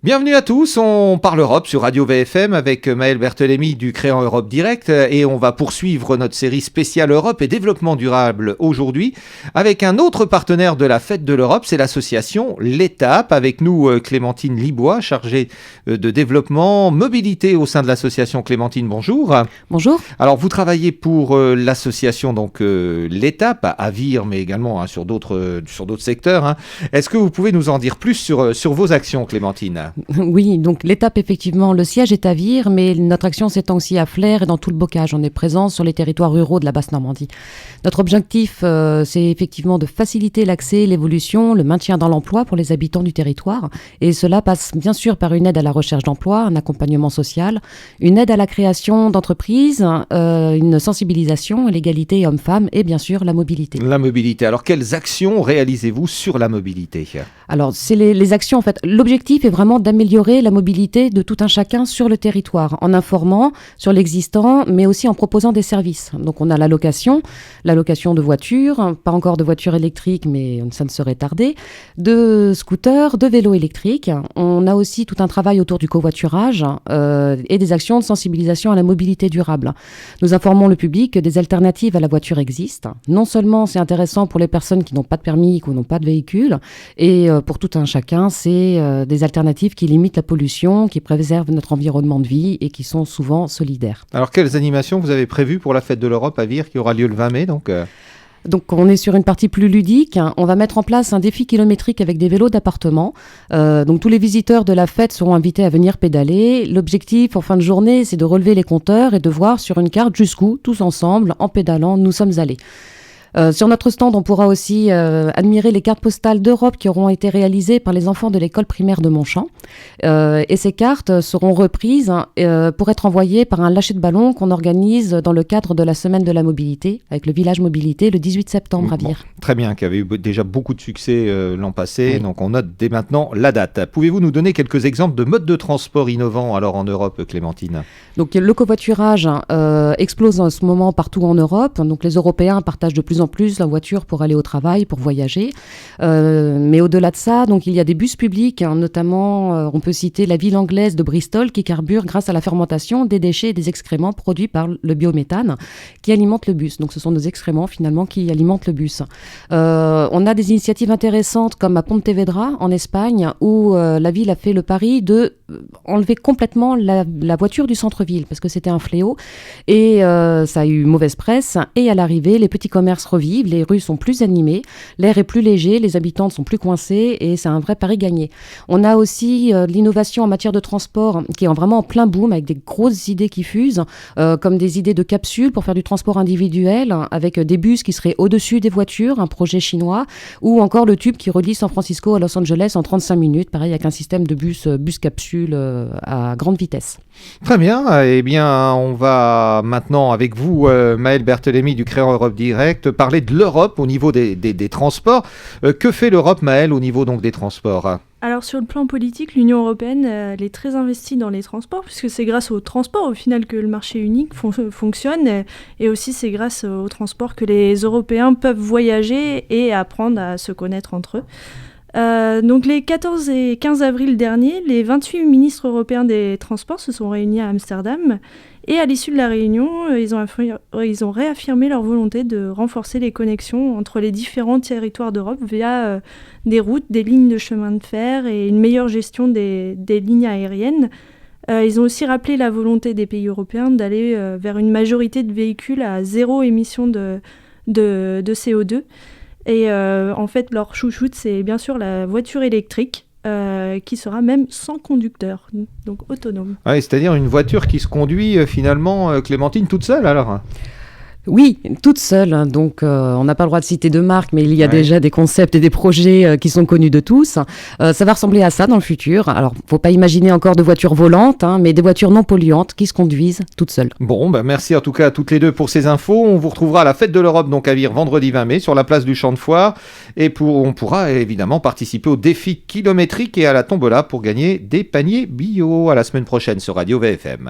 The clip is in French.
Bienvenue à tous, on parle Europe sur Radio VFM avec Maël Berthélémy du Créant Europe Direct et on va poursuivre notre série spéciale Europe et développement durable aujourd'hui avec un autre partenaire de la Fête de l'Europe, c'est l'association L'Étape. Avec nous Clémentine Libois, chargée de développement mobilité au sein de l'association. Clémentine, bonjour. Bonjour. Alors vous travaillez pour l'association donc L'Étape à Vire mais également sur d'autres secteurs. Est-ce que vous pouvez nous en dire plus sur vos actions, Clémentine ? Oui, donc l'Étape, effectivement, le siège est à Vire, mais notre action s'étend aussi à Flers et dans tout le Bocage. On est présent sur les territoires ruraux de la Basse-Normandie. Notre objectif, c'est effectivement de faciliter l'accès, l'évolution, le maintien dans l'emploi pour les habitants du territoire. Et cela passe bien sûr par une aide à la recherche d'emploi, un accompagnement social, une aide à la création d'entreprises, une sensibilisation à l'égalité homme-femme et bien sûr la mobilité. La mobilité. Alors, quelles actions réalisez-vous sur la mobilité ? Alors, c'est les actions, en fait. L'objectif est vraiment d'améliorer la mobilité de tout un chacun sur le territoire, en informant sur l'existant, mais aussi en proposant des services. Donc, on a la location de voitures, pas encore de voitures électriques, mais ça ne serait tardé, de scooters, de vélos électriques. On a aussi tout un travail autour du covoiturage et des actions de sensibilisation à la mobilité durable. Nous informons le public que des alternatives à la voiture existent. Non seulement c'est intéressant pour les personnes qui n'ont pas de permis, qui n'ont pas de véhicule, et pour tout un chacun, c'est des alternatives qui limitent la pollution, qui préservent notre environnement de vie et qui sont souvent solidaires. Alors, quelles animations vous avez prévues pour la Fête de l'Europe à Vire qui aura lieu le 20 mai Donc, on est sur une partie plus ludique. On va mettre en place un défi kilométrique avec des vélos d'appartement. Donc, tous les visiteurs de la fête seront invités à venir pédaler. L'objectif, en fin de journée, c'est de relever les compteurs et de voir sur une carte jusqu'où, tous ensemble, en pédalant, nous sommes allés. Sur notre stand, on pourra aussi admirer les cartes postales d'Europe qui auront été réalisées par les enfants de l'école primaire de Montchamp. Et ces cartes seront reprises pour être envoyées par un lâcher de ballon qu'on organise dans le cadre de la semaine de la mobilité, avec le village mobilité, le 18 septembre à Vire. Très bien, qui avait eu déjà beaucoup de succès l'an passé, oui. Donc on note dès maintenant la date. Pouvez-vous nous donner quelques exemples de modes de transport innovants alors en Europe, Clémentine ? Donc le covoiturage explose en ce moment partout en Europe. Donc les Européens partagent de plus en plus la voiture pour aller au travail, pour voyager. Mais au-delà de ça, donc il y a des bus publics, notamment on peut citer la ville anglaise de Bristol qui carbure grâce à la fermentation des déchets et des excréments produits par le biométhane qui alimente le bus. Donc ce sont nos excréments finalement qui alimentent le bus. On a des initiatives intéressantes comme à Pontevedra en Espagne où la ville a fait le pari de enlever complètement la voiture du centre-ville parce que c'était un fléau et ça a eu mauvaise presse et à l'arrivée les petits commerces revivent, les rues sont plus animées, l'air est plus léger, les habitants ne sont plus coincés et c'est un vrai pari gagné. On a aussi l'innovation en matière de transport qui est vraiment en plein boom avec des grosses idées qui fusent comme des idées de capsules pour faire du transport individuel avec des bus qui seraient au-dessus des voitures, un projet chinois ou encore le tube qui relie San Francisco à Los Angeles en 35 minutes, pareil avec un système de bus capsule à grande vitesse. Très bien, eh bien on va maintenant avec vous Maël Berthélémy du Créant Europe Direct parler de l'Europe au niveau des transports. Que fait l'Europe, Maël, au niveau donc des transports ? Alors sur le plan politique, l'Union européenne elle est très investie dans les transports puisque c'est grâce aux transports au final que le marché unique fonctionne et aussi c'est grâce aux transports que les Européens peuvent voyager et apprendre à se connaître entre eux. Donc les 14 et 15 avril dernier, les 28 ministres européens des transports se sont réunis à Amsterdam et à l'issue de la réunion, ils ont réaffirmé leur volonté de renforcer les connexions entre les différents territoires d'Europe via des routes, des lignes de chemin de fer et une meilleure gestion des lignes aériennes. Ils ont aussi rappelé la volonté des pays européens d'aller vers une majorité de véhicules à zéro émission de CO2. Et en fait, leur chouchoute, c'est bien sûr la voiture électrique qui sera même sans conducteur, donc autonome. Ouais, c'est-à-dire une voiture qui se conduit finalement, Clémentine, toute seule alors ? Oui, toute seule. Donc, on n'a pas le droit de citer de marque, mais il y a déjà des concepts et des projets qui sont connus de tous. Ça va ressembler à ça dans le futur. Alors, faut pas imaginer encore de voitures volantes, mais des voitures non polluantes qui se conduisent toutes seules. Bon, merci en tout cas à toutes les deux pour ces infos. On vous retrouvera à la Fête de l'Europe, donc à Vire, vendredi 20 mai, sur la place du Champ de Foire. Et on pourra évidemment participer au défi kilométrique et à la tombola pour gagner des paniers bio. À la semaine prochaine sur Radio VFM.